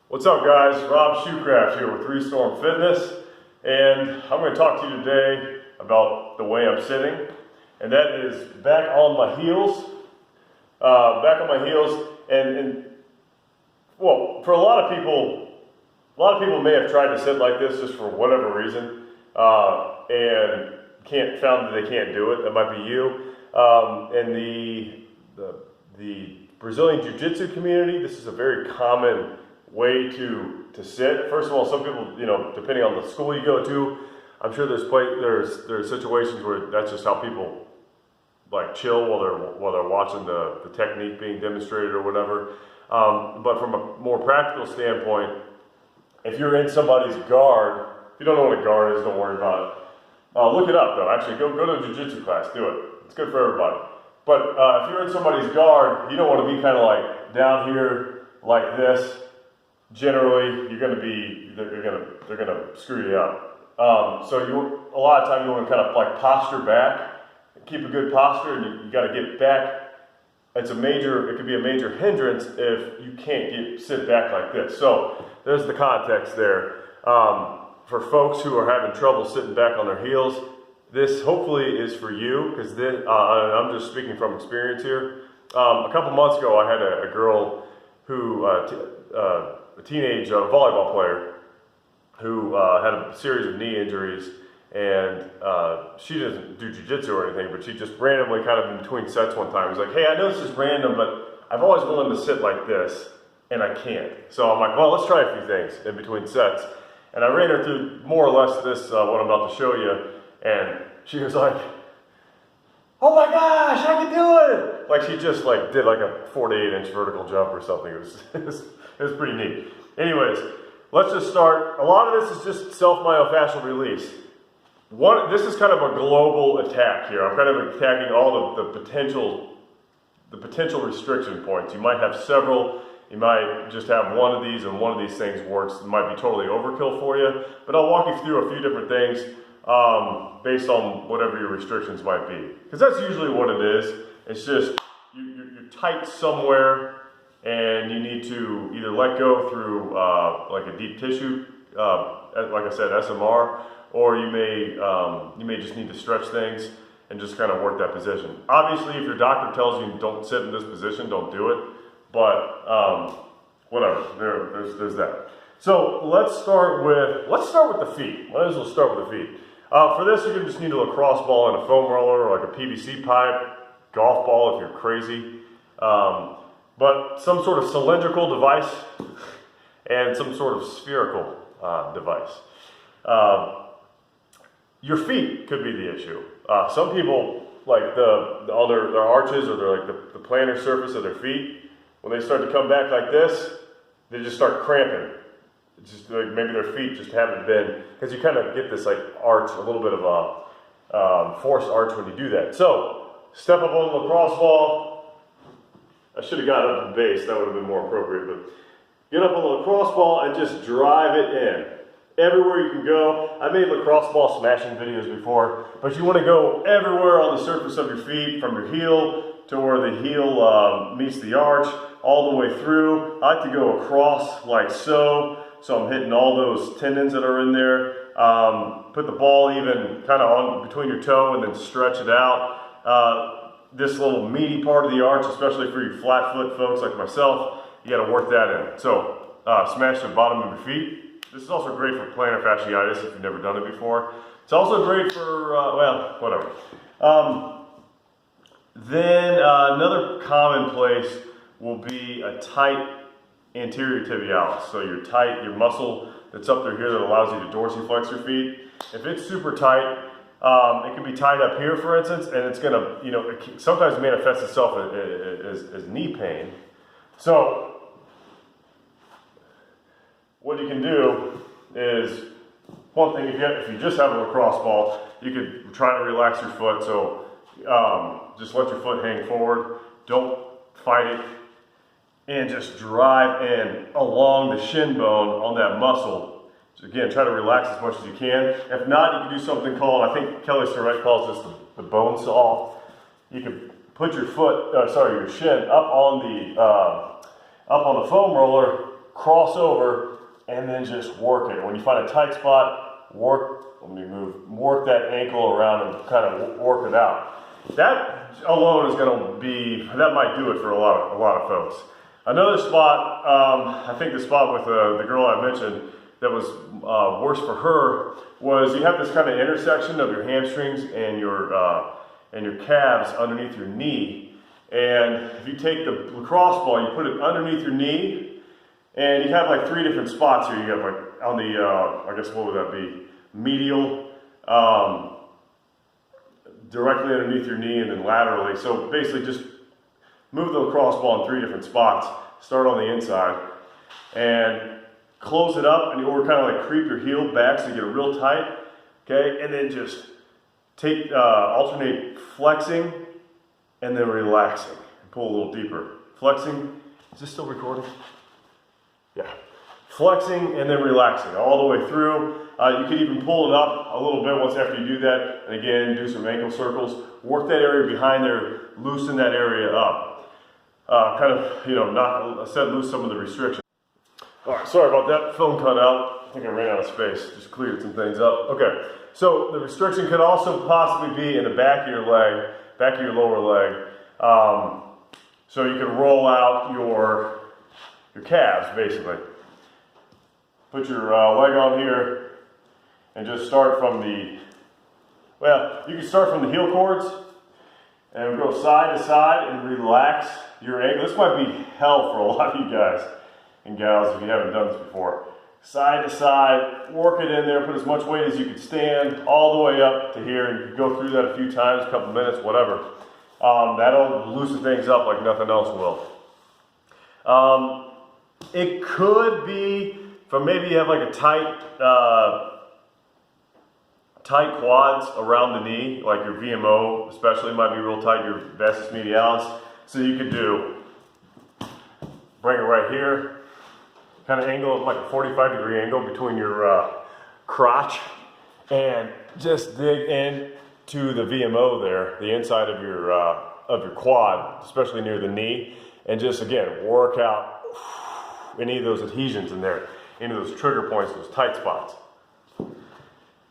What's up, guys? Rob Shoecraft here with Three Storm Fitness, and I'm going to talk to you today about the way I'm sitting, and that is back on my heels. And well, for a lot of people may have tried to sit like this just for whatever reason, and found that they can't do it. That might be you. In the Brazilian Jiu-Jitsu community, this is a very common way to sit. First of all, some people, depending on the school you go to, I'm sure there's situations where that's just how people like chill while they're watching the technique being demonstrated or whatever. But from a more practical standpoint, if you're in somebody's guard, if you don't know what a guard is, don't worry about it. Look it up though. Actually, go to a jiu-jitsu class. Do it. It's good for everybody. But if you're in somebody's guard, you don't want to be kind of like down here like this. Generally, they're gonna screw you up. So a lot of times you want to kind of like posture back, keep a good posture, and you got to get back. It could be a major hindrance if you can't sit back like this. So there's the context there. For folks who are having trouble sitting back on their heels, this hopefully is for you, because I'm just speaking from experience here. A couple months ago, I had a girl who, a teenage volleyball player, who had a series of knee injuries, and she doesn't do jiu-jitsu or anything, but she just randomly kind of in between sets one time was like, hey, I know this is random, but I've always wanted to sit like this, and I can't. So I'm like, well, let's try a few things in between sets. And I ran her through more or less this, what I'm about to show you, and she was like, oh my gosh, I can do it! Like she just did like a 4 to 8 inch vertical jump or something. It was pretty neat. Anyways, let's just start. A lot of this is just self-myofascial release. This is kind of a global attack here. I'm kind of attacking all the potential restriction points. You might have several. You might just have one of these and one of these things works. It might be totally overkill for you, but I'll walk you through a few different things based on whatever your restrictions might be. Because that's usually what it is. It's just you're tight somewhere and you need to either let go through like a deep tissue, like I said, SMR, or you may just need to stretch things and just kind of work that position. Obviously, if your doctor tells you don't sit in this position, don't do it. But whatever, there's that. So let's start with the feet. Might as well start with the feet. For this, you're gonna just need a lacrosse ball and a foam roller, or like a PVC pipe, golf ball if you're crazy, but some sort of cylindrical device and some sort of spherical device. Your feet could be the issue. Some people like all their arches or the plantar surface of their feet. When they start to come back like this, they just start cramping. It's just like maybe their feet just haven't been, because you kind of get this like arch, a little bit of a forced arch when you do that. So step up on the lacrosse ball. I should have got up at the base, that would have been more appropriate, but get up on the lacrosse ball and just drive it in. Everywhere you can go. I made lacrosse ball smashing videos before, but you want to go everywhere on the surface of your feet, from your heel to where the heel meets the arch, all the way through. I like to go across like so I'm hitting all those tendons that are in there. Put the ball even kind of on between your toe and then stretch it out. This little meaty part of the arch, especially for you flat foot folks like myself, you got to work that in. So smash the bottom of your feet. This is also great for plantar fasciitis if you've never done it before. It's also great for, well, whatever. Then another common place will be a tight anterior tibialis. So your muscle that's up there here that allows you to dorsiflex your feet. If it's super tight, it can be tight up here, for instance, and it's gonna, it sometimes manifests itself as knee pain. So what you can do is, one thing, if you just have a lacrosse ball, you could try to relax your foot. So just let your foot hang forward. Don't fight it. And just drive in along the shin bone on that muscle. So again, try to relax as much as you can. If not, you can do something called, I think Kelly Surratt calls this the bone saw. You can put your your shin up on the foam roller, cross over, and then just work it. When you find a tight spot, work that ankle around and kind of work it out. That alone is going to be, that might do it for a lot of folks. Another spot, I think the spot with the girl I mentioned that was worse for her was you have this kind of intersection of your hamstrings and your calves underneath your knee. And if you take the lacrosse ball, you put it underneath your knee, and you have like 3 different spots here. You have like on the, I guess what would that be? Medial, directly underneath your knee, and then laterally. So basically just move the lacrosse ball in 3 different spots. Start on the inside and close it up, and you'll kind of like creep your heel back so you get it real tight. Okay, and then just take, alternate flexing and then relaxing. Pull a little deeper. Flexing, is this still recording? Yeah. Flexing and then relaxing all the way through. You can even pull it up a little bit once after you do that. And again, do some ankle circles. Work that area behind there, loosen that area up. Kind of, set loose some of the restrictions. All right, sorry about that. Film cut out. I think I ran out of space. Just cleared some things up. Okay, so the restriction could also possibly be in the back of your leg, back of your lower leg. So you can roll out your calves, basically. Put your leg on here and just start from the, you can start from the heel cords and go side to side and relax your ankle. This might be hell for a lot of you guys and gals if you haven't done this before. Side to side, work it in there, put as much weight as you can stand all the way up to here, and you can go through that a few times, a couple minutes, whatever. That'll loosen things up like nothing else will. It could be from maybe you have like a tight quads around the knee, like your VMO especially might be real tight, your vastus medialis. So you could bring it right here, kind of angle it like a 45-degree angle between your crotch, and just dig into the VMO there, the inside of your quad, especially near the knee, and just again work out any of those adhesions in there, into those trigger points, those tight spots.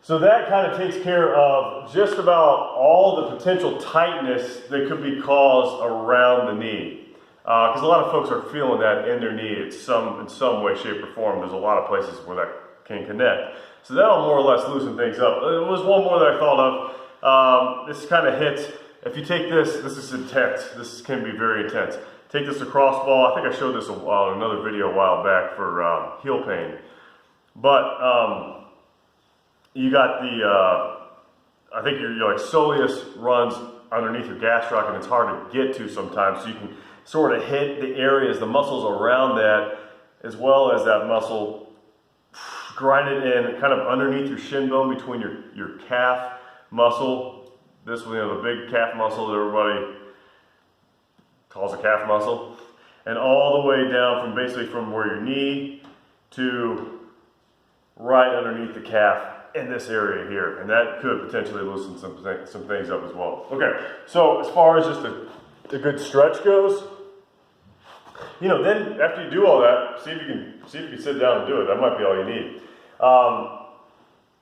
So that kind of takes care of just about all the potential tightness that could be caused around the knee. Because a lot of folks are feeling that in their knee in some way, shape, or form. There's a lot of places where that can connect. So that'll more or less loosen things up. There was one more that I thought of. This kind of hits, if you take this is intense. This can be very intense. Take this lacrosse ball. I think I showed this on another video a while back for heel pain. But you got I think your like soleus runs underneath your gastroc, and it's hard to get to sometimes. So you can sort of hit the areas, the muscles around that, as well as that muscle, grind it in kind of underneath your shin bone between your calf muscle. This was, the big calf muscle that everybody calls a calf muscle. And all the way down from basically from where your knee to right underneath the calf in this area here. And that could potentially loosen some things up as well. Okay, so as far as just a good stretch goes, then after you do all that, see if you can sit down and do it. That might be all you need.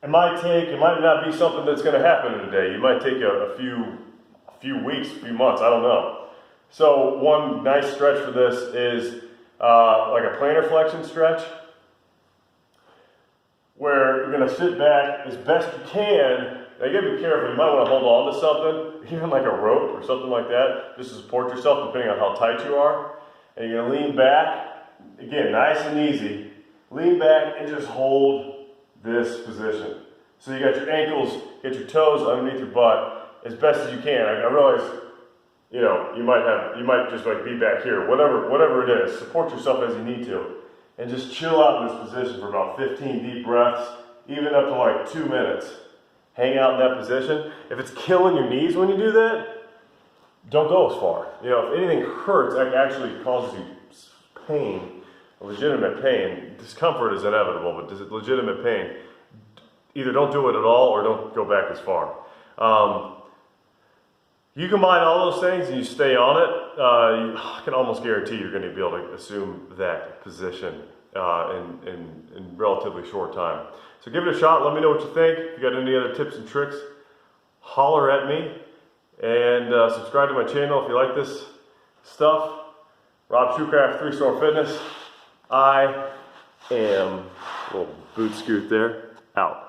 It might not be something that's going to happen in a day. You might take a few weeks, a few months, I don't know. So one nice stretch for this is like a plantar flexion stretch, where you're going to sit back as best you can. Now you got to be careful. You might want to hold on to something, even like a rope or something like that, just to support yourself depending on how tight you are. And you're going to lean back, again, nice and easy. Lean back and just hold this position. So you got your ankles, get your toes underneath your butt as best as you can. I realize, you might just like be back here, whatever it is. Support yourself as you need to. And just chill out in this position for about 15 deep breaths, even up to like 2 minutes. Hang out in that position. If it's killing your knees when you do that, don't go as far. If anything hurts, it actually causes you pain, legitimate pain. Discomfort is inevitable, but legitimate pain. Either don't do it at all or don't go back as far. You combine all those things and you stay on it, I can almost guarantee you're going to be able to assume that position in relatively short time. So give it a shot. Let me know what you think. If you got any other tips and tricks, holler at me, and subscribe to my channel if you like this stuff. Rob Shoecraft, 3-Star Fitness. I am, little boot scoot there, out.